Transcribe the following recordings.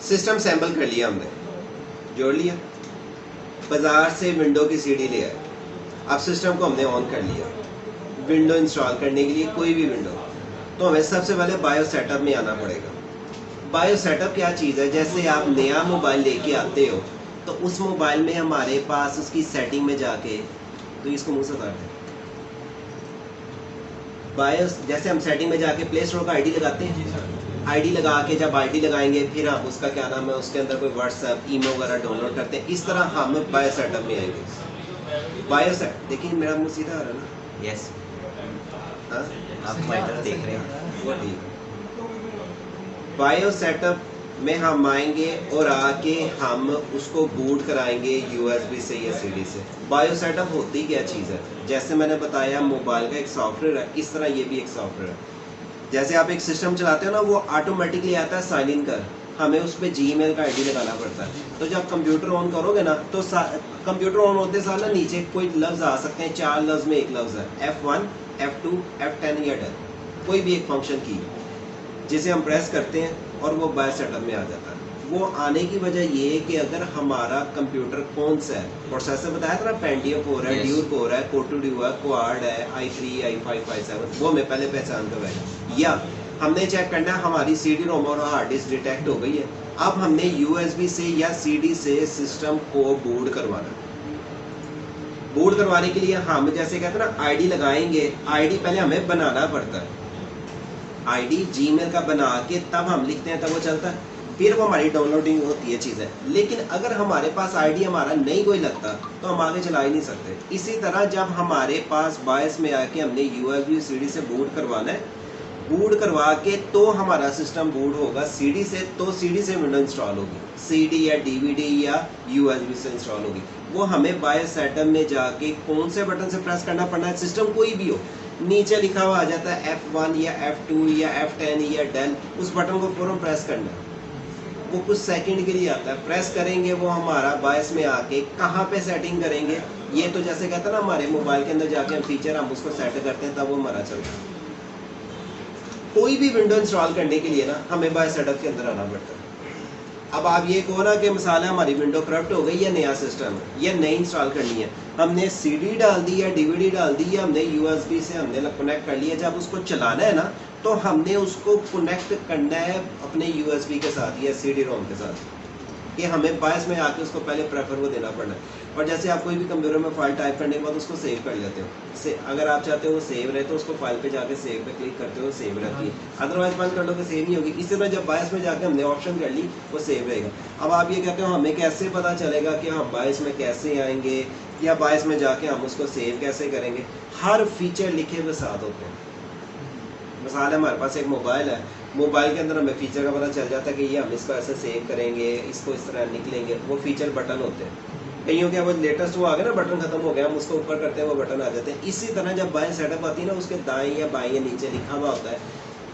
System sample कर लिया हमने, जोड़ लिया, बाजार से विंडो की सीडी ले आए, अब सिस्टम को हमने ऑन कर लिया। विंडो इंस्टॉल करने के लिए कोई भी विंडो, तो हमें सबसे पहले बायो सेटअप में आना पड़ेगा। बायो सेटअप क्या चीज़ है, जैसे आप नया मोबाइल लेके आते हो तो उस मोबाइल में हमारे पास उसकी सेटिंग में जाके, तो इसको मुंह से उतार दें, बायोस जैसे हम सेटिंग में जाके प्ले स्टोर का आईडी लगाते हैं, आईडी लगा के जब आईडी लगाएंगे फिर हम उसका क्या नाम है, उसके अंदर कोई व्हाट्सएप ईमेल वगैरह डाउनलोड करते हैं। इस तरह हम बायो सेटअप में आएंगे। बायो सेट, देखिए मेरा मुंह सीधा आ रहा है ना? यस, हाँ, आप हमारी तरफ देख रहे हैं। वो ठीक। बायो सेटअप में हम आएंगे और आके हम उसको बूट कराएंगे यूएसबी से या सीडी से। बायो सेटअप होती क्या चीज़ है, जैसे मैंने बताया मोबाइल का एक सॉफ्टवेयर है, इस तरह ये भी एक सॉफ्टवेयर है। जैसे आप एक सिस्टम चलाते हो ना, वो ऑटोमेटिकली आता है साइन इन कर, हमें उस पर जीमेल का आईडी लगाना पड़ता है। तो जब कंप्यूटर ऑन करोगे ना, तो कंप्यूटर ऑन होते सार ना नीचे कोई लफ्ज़ आ सकते हैं, 4 लफ्ज़ में एक लफ्ज़ है, F1 F2 F10 या डन, कोई भी एक फंक्शन की जिसे हम प्रेस करते हैं और वो बायो सेटअप में आ जाता है। वो आने की वजह ये है कि अगर हमारा कंप्यूटर कौन सा है, प्रोसेसर बताया था ना, पेंटियम 4 है, ड्यूर कोर है, कोर 2 है, क्वाड है, i3 i5 i7, वो हमें पहले पहचान करवाएगा। या हमने चेक करना है हमारी सीडी रोम और हार्ड डिस्क डिटेक्ट हो गई है, अब हमने यूएसबी से या सीडी से सिस्टम को बूट करवाना। बूट करवाने के लिए हम जैसे कहते हैं ना, आईडी लगाएंगे, आईडी पहले हमें बनाना पड़ता है, आईडी जीमेल का बना के तब हम लिखते हैं, तब वो चलता है, फिर वो हमारी डाउनलोडिंग होती है चीज़ें। लेकिन अगर हमारे पास आईडी हमारा नहीं कोई लगता तो हम आगे चला ही नहीं सकते। इसी तरह जब हमारे पास बायस में आके हमने यूएसबी सीडी से बूट करवाना है, बूट करवा के तो हमारा सिस्टम बूट होगा सीडी से, तो सीडी से विंडो इंस्टॉल होगी, सीडी या डीवीडी या यूएसबी से इंस्टॉल होगी। वो हमें बायस सेटअप में जाके कौन से बटन से प्रेस करना पड़ना है, सिस्टम कोई भी हो, नीचे लिखा हुआ आ जाता है F1 या F2 या F10 या डन, उस बटन को पूरा प्रेस करना है। वो कुछ सेकंड के लिए आता है, प्रेस करेंगे वो हमारा बायस में आके कहाँ पे सेटिंग करेंगे, ये तो जैसे कहते हैं ना, हमारे मोबाइल के अंदर जाके हम फीचर हम उसको सेट करते हैं, तब वो हमारा चलता है। कोई भी विंडो इंस्टॉल करने के लिए ना हमें बायस सेटअप के अंदर आना पड़ता है। अब आप ये कहो ना कि मिसाल है हमारी विंडो करप्ट हो गई या नया सिस्टम है या नई इंस्टॉल करनी है, हमने सीडी डाल दी या डीवीडी डाल दी या हमने यूएसबी से हमने कनेक्ट कर लिया, जब उसको चलाना है ना तो हमने उसको कनेक्ट करना है अपने यूएसबी के साथ या सीडी रोम के साथ, कि हमें बायस में आके उसको पहले प्रेफर वो देना पड़ना है। और जैसे आप कोई भी कंप्यूटर में फाइल टाइप करने के बाद उसको सेव कर लेते हो, अगर आप चाहते हो वो सेव रहे तो उसको फाइल पे जाके सेव पे क्लिक करते हो, सेव रहती है, अदरवाइज बंद कर लो तो सेव नहीं होगी। इसी तरह जब बायस में जाके हमने ऑप्शन कर ली वो सेव रहेगा। अब आप ये कहते हो हमें कैसे पता चलेगा कि हम बायस में कैसे आएंगे या बायस में जाके हम उसको सेव कैसे करेंगे, हर फीचर लिखे हुए साथ होते हैं। मिसाल है हमारे पास एक मोबाइल है, मोबाइल के अंदर हमें फीचर का पता चल जाता है कि ये हम इसको ऐसे सेव करेंगे, इसको इस तरह निकलेंगे, वो फीचर बटन होते हैं। कईयों के वो लेटेस्ट वो आ गया ना, बटन खत्म हो गया, हम उसको ऊपर करते हैं वो बटन आ जाते हैं। इसी तरह जब बाय सेटअप आती है ना, उसके दाएं या बाएं या नीचे लिखा हुआ होता है,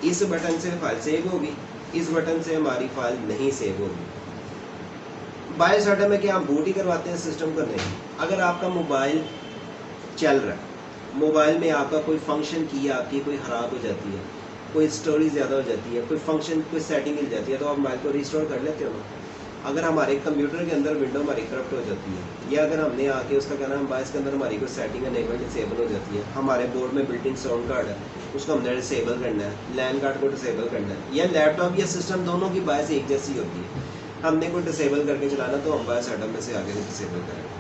इस बटन से फाइल सेव होगी, इस बटन से हमारी फाइल नहीं सेव होगी। बाय सेटअप में क्या हम बूट ही करवाते हैं सिस्टम को? नहीं। अगर आपका मोबाइल चल रहा है, मोबाइल में आपका कोई फंक्शन किया आपकी कोई ख़राब हो जाती है, कोई स्टोरेज ज़्यादा हो जाती है, कोई फंक्शन कोई सेटिंग मिल जाती है, तो आप मोबाइल को रिस्टोर कर लेते हो ना। अगर हमारे कंप्यूटर के अंदर विंडो हमारी करप्ट हो जाती है, या अगर हमने आके उसका क्या नाम बायस के अंदर हमारी कोई सेटिंग अनेबल डिसेबल हो जाती है, हमारे बोर्ड में बिल्ट इन साउंड कार्ड है, उसको हमने डिसेबल करना है, लैन कार्ड को डिसेबल करना है, या लैपटॉप या सिस्टम दोनों की बायस एक जैसी होती है, हमने कोई डिसेबल करके चलाना तो हम बायस सेटअप में से आगे डिसेबल करेंगे।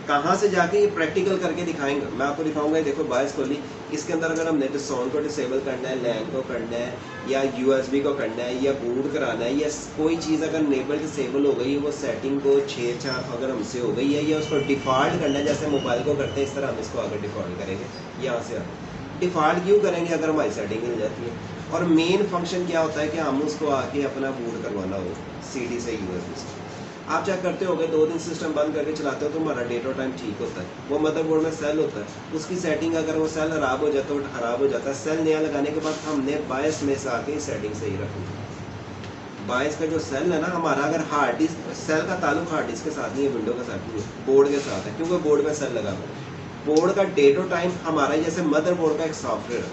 कहाँ से जाके ये प्रैक्टिकल करके दिखाएंगे, मैं आपको दिखाऊंगा। देखो बायस खोली, इसके अंदर अगर हमने तो साउंड को डिसेबल करना है, लैन को करना है, या यूएसबी को करना है, या बूट कराना है, या कोई चीज़ अगर नेबल डिसेबल हो गई है, वो सेटिंग को छेड़छाड़ अगर हमसे हो गई है, या उसको डिफ़ॉल्ट करना है, जैसे मोबाइल को करते हैं इस तरह हम इसको आगे डिफ़ॉल्ट करेंगे। यहाँ से आगे डिफ़ॉल्ट क्यों करेंगे? अगर हमारी सेटिंग मिल जाती है। और मेन फंक्शन क्या होता है कि हम उसको आके अपना बूट करवाना हो सीडी से, यूएसबी से। आप चेक करते हो गए 2 दिन सिस्टम बंद करके चलाते हो तो हमारा डेट और टाइम ठीक होता है। वो मदरबोर्ड में सेल होता है, उसकी सेटिंग अगर वो सेल खराब हो जाता है तो खराब हो जाता है। सेल नया लगाने के बाद हमने बायस में से आके सेटिंग सही रखनी है। बायस का जो सेल है ना हमारा, अगर हार्ड डिस्क, सेल का ताल्लुक हार्ड डिस्क के साथ नहीं है, विंडो के साथ नहीं है, बोर्ड के साथ है, क्योंकि बोर्ड में सेल लगा हुआ है। बोर्ड का डेट और टाइम हमारा, जैसे मदरबोर्ड का एक सॉफ्टवेयर है,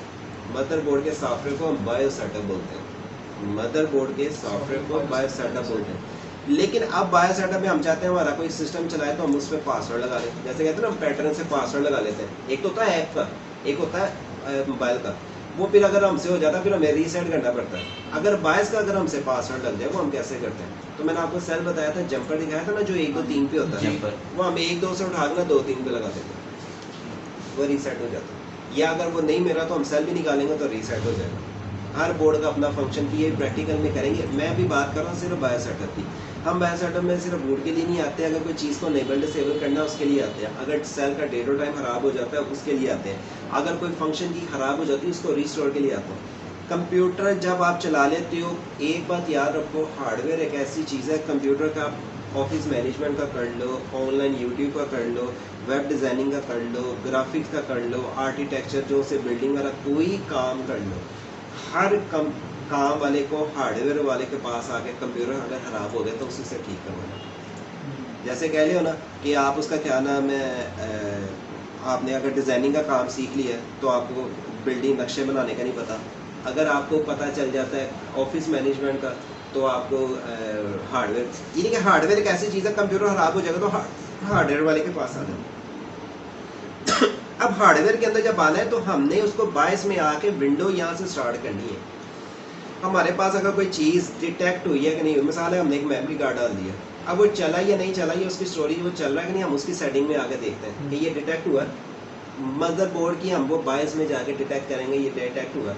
मदरबोर्ड के सॉफ्टवेयर को हम बायो सेटअप बोलते हैं। मदरबोर्ड के सॉफ्टवेयर को बायो सेटअप बोलते हैं। लेकिन अब बायो सेटअप में हम चाहते हैं हमारा कोई सिस्टम चलाए तो हम उस पर पासवर्ड लगा लें, जैसे कहते हैं ना हम पैटर्न से पासवर्ड लगा लेते हैं। एक तो होता है ऐप का, एक होता है मोबाइल का। वो फिर अगर हमसे हो जाता है फिर हमें रीसेट करना पड़ता है। अगर बायस का अगर हमसे पासवर्ड लग जाए वो हम कैसे करते हैं? तो मैंने आपको सेल बताया था, जंपर दिखाया था ना, जो 1 2 3 पे होता है, वो हम 1 2 से उठा के 2 3 पे लगा देते हैं, वो रीसेट हो जाता है। या अगर वो नहीं मिला तो हम सेल भी निकालेंगे तो रीसेट हो जाएगा। हर बोर्ड का अपना फंक्शन की, ये प्रैक्टिकल में करेंगे। मैं भी बात कर रहा हूँ सिर्फ बायो सेटअप की। हम बायो सेटअप में सिर्फ बोर्ड के लिए नहीं आते, अगर कोई चीज़ को नेबल डिसेबल करना है उसके लिए आते हैं, अगर सेल का डेट और टाइम खराब हो जाता है उसके लिए आते हैं, अगर कोई फंक्शन की खराब हो जाती है उसको रिस्टोर के लिए आते हैं। कंप्यूटर जब आप चला लेते हो, एक बात याद रखो, हार्डवेयर एक ऐसी चीज़ है, कंप्यूटर का ऑफिस मैनेजमेंट का कर लो, ऑनलाइन यूट्यूब का कर लो, वेब डिज़ाइनिंग का कर लो, ग्राफिक्स का कर लो, आर्किटेक्चर जो से बिल्डिंग वाला कोई काम कर लो, हर काम वाले को हार्डवेयर वाले के पास आके कंप्यूटर अगर ख़राब हो गया तो उसी से ठीक करवाना। जैसे कह लियो ना कि आप उसका क्या नाम है, आपने अगर डिज़ाइनिंग का काम सीख लिया तो आपको बिल्डिंग नक्शे बनाने का नहीं पता, अगर आपको पता चल जाता है ऑफिस मैनेजमेंट का तो आपको हार्डवेयर, यानी कि हार्डवेयर एक ऐसी चीज़ है, कंप्यूटर ख़राब हो जाएगा तो हार्डवेयर वाले के पास आ जाओ। अब हार्डवेयर के अंदर जब आना है तो हमने उसको बायस में आके विंडो यहाँ से स्टार्ट करनी है। हमारे पास अगर कोई चीज़ डिटेक्ट हुई है कि नहीं, मिसाल है हमने एक मेमोरी कार्ड डाल दिया, अब वो चला या नहीं चला, ये उसकी स्टोरी वो चल रहा है कि नहीं, हम उसकी सेटिंग में आके देखते हैं कि ये डिटेक्ट हुआ। मदरबोर्ड की हम वो बायस में जाके डिटेक्ट करेंगे ये डिटेक्ट हुआ,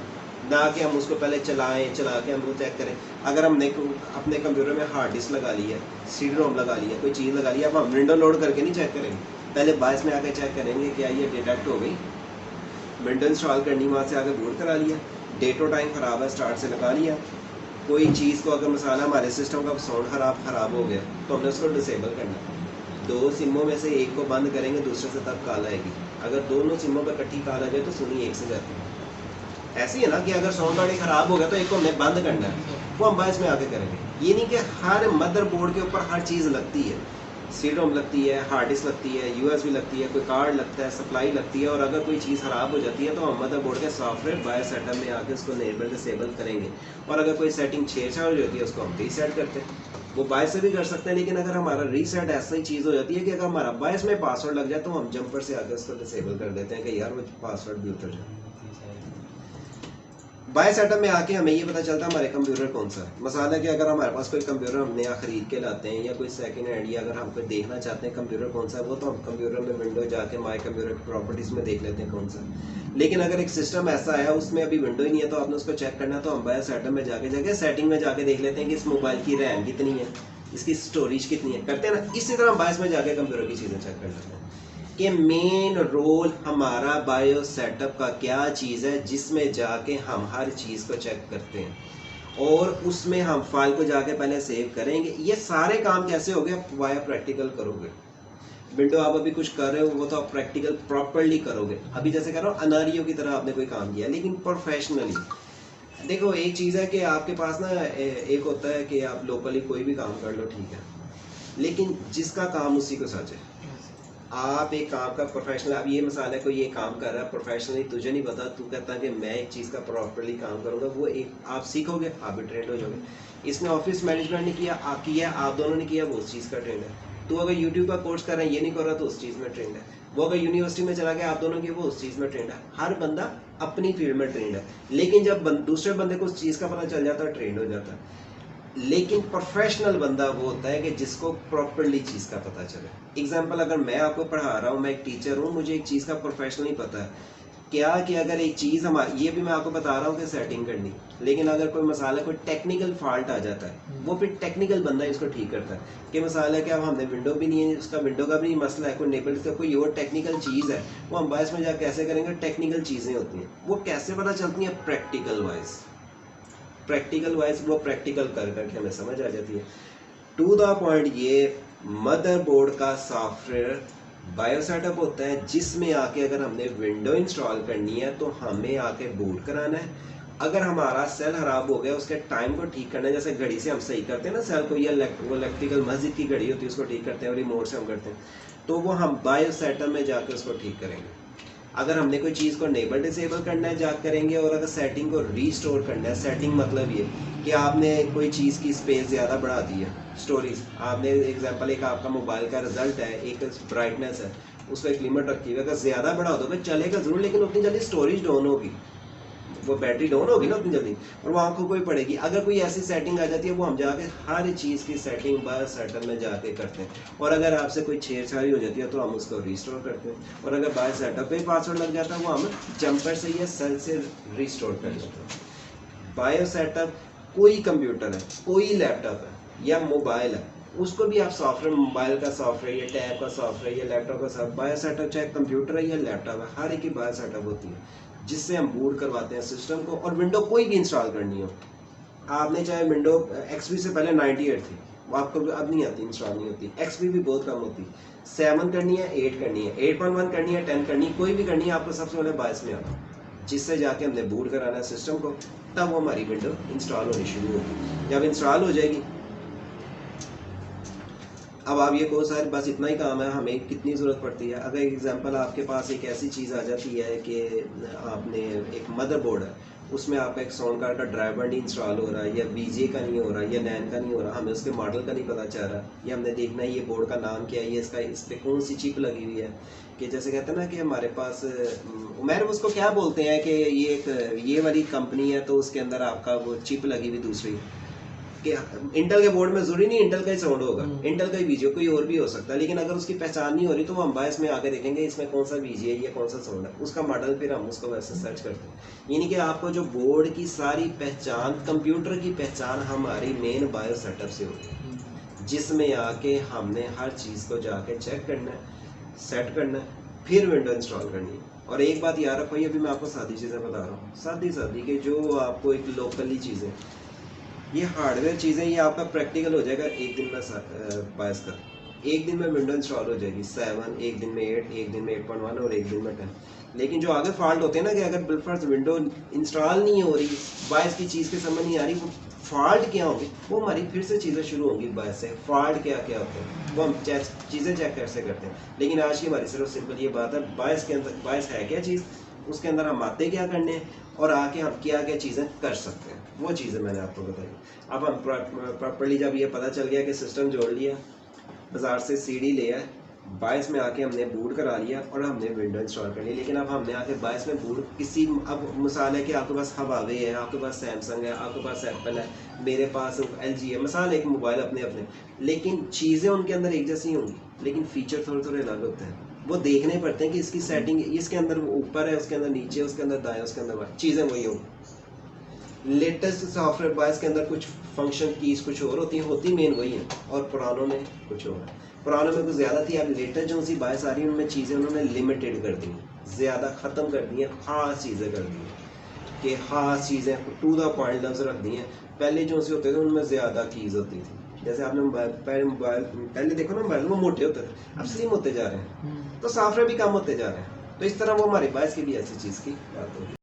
ना कि हम उसको पहले चला के हम वो चेक करें। अगर हमने अपने कंप्यूटर में हार्ड डिस्क लगा ली है, CD रोम लगा लिया, कोई चीज़ लगा ली है, अब हम विंडो लोड करके नहीं चेक करेंगे, पहले बायस में आके चेक करेंगे क्या ये डिटेक्ट हो गई। विंडो इंस्टॉल करनी, वहाँ से आगे बूट करा लिया, डेट और टाइम ख़राब है स्टार्ट से लगा लिया। कोई चीज़ को अगर मसाला हमारे सिस्टम का साउंड ख़राब हो गया तो हमने उसको डिसेबल करना। 2 सिमों में से एक को बंद करेंगे, दूसरे से तब कॉल आएगी। अगर दोनों सिमों पर इकट्ठी कॉल आ जाए तो सुनिए एक से जाती है। ऐसे ही है ना कि अगर साउंड कार्ड ख़राब हो गया तो एक को हमने बंद करना है, वो हम बायस में आके करेंगे। ये नहीं कि हर मदरबोर्ड के ऊपर हर चीज़ लगती है, CD रोम लगती है, हार्ड डिस्क लगती है, USB लगती है, कोई कार्ड लगता है, सप्लाई लगती है, और अगर कोई चीज़ ख़राब हो जाती है तो हम मदरबोर्ड के सॉफ्टवेयर बायो सेटअप में आके उसको इनेबल डिसेबल करेंगे। और अगर कोई सेटिंग छेड़छाड़ हो जाती है उसको हम रीसेट करते हैं। वो बायस से भी कर सकते हैं, लेकिन अगर हमारा रीसेट ऐसा ही चीज़ हो जाती है कि अगर हमारा बायस में पासवर्ड लग जाए तो हम जंपर से आकर उसको डिसेबल कर देते हैं कि यार वो पासवर्ड भी उतर जाए। बायो सेटअप में आके हमें ये पता चलता है हमारे कंप्यूटर कौन सा है। मसाला कि अगर हमारे पास कोई कंप्यूटर हम नया ख़रीद के लाते हैं या कोई सेकंड हैंड, या अगर हम कोई देखना चाहते हैं कंप्यूटर कौन सा है, वो तो हम कंप्यूटर में विंडो जाके माय कंप्यूटर प्रॉपर्टीज़ में देख लेते हैं कौन सा। लेकिन अगर एक सिस्टम ऐसा है उसमें अभी विंडो ही नहीं है तो आपने उसको चेक करना है, तो हम बायो सेटअप में जाके सेटिंग में जाके देख लेते हैं कि इस मोबाइल की रैम कितनी है, इसकी स्टोरेज कितनी है, करते हैं ना। इसी तरह हम बायस में जाके कंप्यूटर की चीज़ें चेक कर लेते हैं कि मेन रोल हमारा बायो सेटअप का क्या चीज़ है, जिसमें जाके हम हर चीज़ को चेक करते हैं और उसमें हम फाइल को जाके पहले सेव करेंगे। ये सारे काम कैसे हो गए? वाया प्रैक्टिकल करोगे। विंडो आप अभी कुछ कर रहे हो वो तो आप प्रैक्टिकल प्रॉपरली करोगे। अभी जैसे कह रहा हूँ अनारियों की तरह आपने कोई काम किया, लेकिन प्रोफेशनली। देखो एक चीज़ है कि आपके पास ना एक होता है कि आप लोकली कोई भी काम कर लो, ठीक है, लेकिन जिसका काम उसी को सच है। आप एक काम का प्रोफेशनल, अब ये मिसाल है कोई ये काम कर रहा है प्रोफेशनली, तुझे नहीं पता, तू कहता है कि मैं एक चीज़ का प्रॉपरली काम करूँगा, वो एक आप सीखोगे, आप भी ट्रेंड हो जाओगे। इसने ऑफिस मैनेजमेंट ने किया, आप दोनों ने किया, वो उस चीज़ का ट्रेंड है। तो अगर यूट्यूब का कोर्स कर रहा है, ये नहीं कर रहा, तो उस चीज़ में ट्रेंड है। वो अगर यूनिवर्सिटी में चला गया, आप दोनों की, वो उस चीज़ में ट्रेंड है। हर बंदा अपनी फील्ड में ट्रेंड है, लेकिन जब दूसरे बंदे को उस चीज़ का पता चल जाता है, ट्रेंड हो जाता है। लेकिन प्रोफेशनल बंदा वो होता है कि जिसको प्रॉपरली चीज़ का पता चले। एग्जाम्पल, अगर मैं आपको पढ़ा रहा हूँ, मैं एक टीचर हूँ, मुझे एक चीज़ का प्रोफेशनली पता है क्या कि अगर एक चीज़ हमारी, ये भी मैं आपको बता रहा हूँ कि सेटिंग करनी, लेकिन अगर कोई मसाला, कोई टेक्निकल फॉल्ट आ जाता है, वो फिर टेक्निकल बंदा इसको ठीक करता है कि मसाला है कि अब हमने विंडो भी नहीं है, उसका विंडो का भी नहीं मसला है, कोई नेबल का कोई और टेक्निकल चीज़ है, वो हम बायस में जा कैसे करेंगे? टेक्निकल चीज़ें होती हैं, वो कैसे पता चलती हैं? प्रैक्टिकल वाइज वो प्रैक्टिकल कर करके हमें समझ आ जाती है। टू द पॉइंट, ये मदरबोर्ड का सॉफ्टवेयर बायो सेटअप होता है, जिसमें आके अगर हमने विंडो इंस्टॉल करनी है तो हमें आके बूट कराना है। अगर हमारा सेल खराब हो गया, उसके टाइम को ठीक करना है, जैसे घड़ी से हम सही करते हैं ना सेल को, या वो इलेक्ट्रिकल मस्जिद की घड़ी होती है उसको ठीक करते हैं, और रिमोट से हम करते हैं, तो वो हम बायो सेटअप में जाकर उसको ठीक करेंगे। अगर हमने कोई चीज़ को नेबल डिसेबल करना है, जा करेंगे, और अगर सेटिंग को रीस्टोर करना है, सेटिंग मतलब ये कि आपने कोई चीज़ की स्पेस ज़्यादा बढ़ा दी है, स्टोरेज आपने एग्जांपल एक आपका मोबाइल का रिजल्ट है, एक ब्राइटनेस है, उसका एक लिमिट रखी हुई है, अगर ज़्यादा बढ़ा दोगे चलेगा ज़रूर लेकिन उतनी जल्दी स्टोरेज डाउन होगी, वो बैटरी डाउन होगी ना उतनी जल्दी, और वो आंखों को ही पड़ेगी। अगर कोई ऐसी सेटिंग आ जाती है वो हम जाके हर चीज़ की सेटिंग बायोस सेटअप में जाके करते हैं, और अगर आपसे कोई छेड़छाड़ी हो जाती है तो हम उसको रिस्टोर करते हैं, और अगर बायोस सेटअप पे पासवर्ड लग जाता है वो हम जंपर से या सेल से रिस्टोर कर लेते हैं। बायोस सेटअप कोई कंप्यूटर है, कोई लैपटॉप है या मोबाइल है, उसको भी आप सॉफ्टवेयर, मोबाइल का सॉफ्टवेयर या टैब का सॉफ्टवेयर या लैपटॉप का सॉफ्टवेयर, बायो सेटअप चाहे कंप्यूटर है या लैपटॉप है, हर एक की बायो सेटअप होती है जिससे हम बूट करवाते हैं सिस्टम को। और विंडो कोई भी इंस्टॉल करनी हो, आपने चाहे विंडो एक्सपी से पहले 98 थी, वो आपको अब नहीं आती, इंस्टॉल नहीं होती, एक्सपी भी बहुत कम होती, 7 करनी है, 8 करनी है, 8.1 करनी है, 10 करनी है, कोई भी करनी है, आपको सबसे पहले बायस में आता, जिससे जाके हमने बूट कराना है सिस्टम को, तब वो हमारी विंडो इंस्टॉल होनी शुरू होगी। जब इंस्टॉल हो जाएगी, अब आप ये कहो सर बस इतना ही काम है, हमें कितनी ज़रूरत पड़ती है। अगर एग्जांपल आपके पास एक ऐसी चीज़ आ जाती है कि आपने एक मदरबोर्ड है, उसमें आपका एक साउंड कार्ड का ड्राइवर नहीं इंस्टॉल हो रहा है, या बीजे का नहीं हो रहा, या नैन का नहीं हो रहा, हमें उसके मॉडल का नहीं पता चल रहा, या हमने देखना है ये बोर्ड का नाम क्या है, ये इसका इस पर कौन सी चिप लगी हुई है, कि जैसे कहते हैं ना कि हमारे पास मैंने उसको क्या बोलते हैं कि ये वाली कंपनी है तो उसके अंदर आपका वो चिप लगी हुई दूसरी, कि इंटेल के बोर्ड में जरूरी नहीं इंटेल का ही साउंड होगा, इंटेल का ही बीजी कोई और भी हो सकता है, लेकिन अगर उसकी पहचान नहीं हो रही तो वो हम बायस में आके देखेंगे इसमें कौन सा बीजी है, ये कौन सा साउंड है, उसका मॉडल फिर हम उसको वैसे सर्च करते हैं। यानी कि आपको जो बोर्ड की सारी पहचान, कंप्यूटर की पहचान हमारी मेन बायो सेटअप से होगी, जिसमें आके हमने हर चीज़ को जाके चेक करना है, सेट करना है, फिर विंडो इंस्टॉल करनी है। और एक बात याद रखो, ये भी मैं आपको सादी चीज़ें बता रहा हूँ, सादी कि जो आपको एक लोकली चीज़ें, ये हार्डवेयर चीज़ें, ये आपका प्रैक्टिकल हो जाएगा एक दिन में बायस का, एक दिन में विंडो इंस्टॉल हो जाएगी 7, एक दिन में 8, एक दिन में 8.1 और एक दिन में 10। लेकिन जो आगे फॉल्ट होते हैं ना, कि अगर बिलफर्स्ट विंडो इंस्टॉल नहीं हो रही, बायस की चीज़ के समझ नहीं आ रही, वो फॉल्ट क्या होंगे, वो हमारी फिर से चीज़ें शुरू होंगी बायस से। फॉल्ट क्या क्या होते हैं वो हम चीज़ें चेक कैसे करते हैं। लेकिन आज की हमारी सिर्फ सिंपल ये बात है, बायस के अंदर, बायस है क्या चीज़, उसके अंदर हम आते क्या करने हैं, और आके हम क्या क्या चीज़ें कर सकते हैं, वो चीज़ें मैंने आपको बताई। अब हम प्रॉपर्ली जब ये पता चल गया कि सिस्टम जोड़ लिया, बाज़ार से सीडी लिया, बायस में आके हमने बूट करा लिया और हमने विंडो इंस्टॉल कर ली। लेकिन अब हमने आके बायस में बूट किसी, अब मिसाल है कि आपके पास हवावे है, आपके पास सैमसंग है, आपके पास एप्पल है, मेरे पास LG है, मिसाल एक मोबाइल अपने अपने, लेकिन चीज़ें उनके अंदर एक जैसी होंगी, लेकिन फीचर थोड़े थोड़े अलग होते हैं। वो देखने पड़ते हैं कि इसकी सेटिंग इसके अंदर ऊपर है, उसके अंदर नीचे, उसके अंदर दाएं, उसके अंदर बाएं, चीज़ें वही होंगी। लेटेस्ट सॉफ्टवेयर बायस के अंदर कुछ फंक्शन कीज़ कुछ और होती मेन वही है, और पुरानों में कुछ और है। पुरानों में कुछ ज़्यादा थी, अब लेटेस्ट जो सी बायस आ रही है उनमें चीज़ें उन्होंने लिमिटेड कर दी हैं, ज़्यादा ख़त्म कर दी हैं, ख़ास चीज़ें कर दी हैं, कि ख़ास चीज़ें टू द पॉइंट लफ्ज़ रख दी हैं। पहले जो से होते थे उनमें ज़्यादा कीज़ होती थी, जैसे आपने पहले देखो ना, मोबाइल वो मोटे होते थे, अब स्लिम होते जा रहे हैं, तो सॉफ्टवेयर भी कम होते जा रहे हैं। तो इस तरह वो हमारे बायस की भी ऐसी चीज़ की बात होगी।